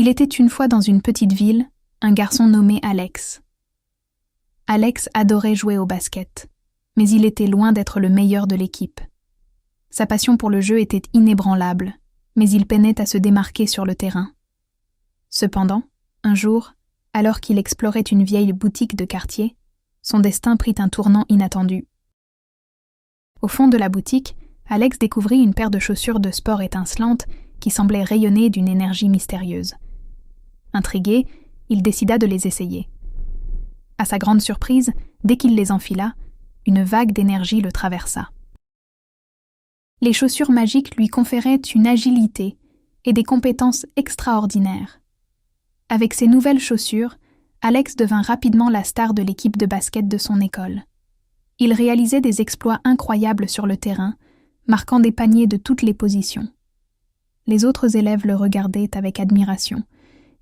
Il était une fois dans une petite ville, un garçon nommé Alex. Alex adorait jouer au basket, mais il était loin d'être le meilleur de l'équipe. Sa passion pour le jeu était inébranlable, mais il peinait à se démarquer sur le terrain. Cependant, un jour, alors qu'il explorait une vieille boutique de quartier, son destin prit un tournant inattendu. Au fond de la boutique, Alex découvrit une paire de chaussures de sport étincelantes qui semblaient rayonner d'une énergie mystérieuse. Intrigué, il décida de les essayer. À sa grande surprise, dès qu'il les enfila, une vague d'énergie le traversa. Les chaussures magiques lui conféraient une agilité et des compétences extraordinaires. Avec ces nouvelles chaussures, Alex devint rapidement la star de l'équipe de basket de son école. Il réalisait des exploits incroyables sur le terrain, marquant des paniers de toutes les positions. Les autres élèves le regardaient avec admiration,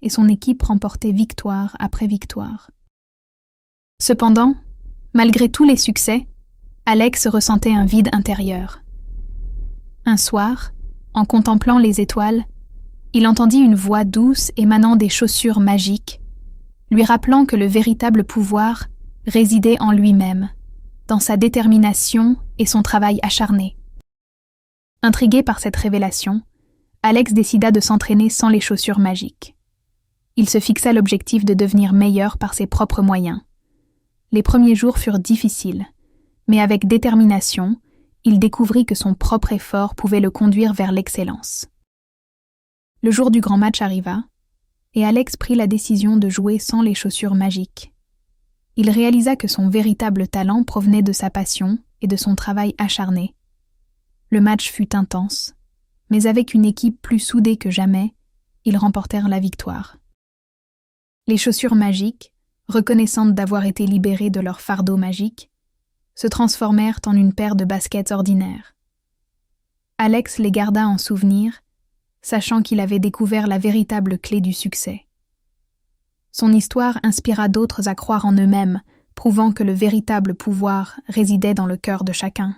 et son équipe remportait victoire après victoire. Cependant, malgré tous les succès, Alex ressentait un vide intérieur. Un soir, en contemplant les étoiles, il entendit une voix douce émanant des chaussures magiques, lui rappelant que le véritable pouvoir résidait en lui-même, dans sa détermination et son travail acharné. Intrigué par cette révélation, Alex décida de s'entraîner sans les chaussures magiques. Il se fixa l'objectif de devenir meilleur par ses propres moyens. Les premiers jours furent difficiles, mais avec détermination, il découvrit que son propre effort pouvait le conduire vers l'excellence. Le jour du grand match arriva, et Alex prit la décision de jouer sans les chaussures magiques. Il réalisa que son véritable talent provenait de sa passion et de son travail acharné. Le match fut intense, mais avec une équipe plus soudée que jamais, ils remportèrent la victoire. Les chaussures magiques, reconnaissantes d'avoir été libérées de leur fardeau magique, se transformèrent en une paire de baskets ordinaires. Alex les garda en souvenir, sachant qu'il avait découvert la véritable clé du succès. Son histoire inspira d'autres à croire en eux-mêmes, prouvant que le véritable pouvoir résidait dans le cœur de chacun.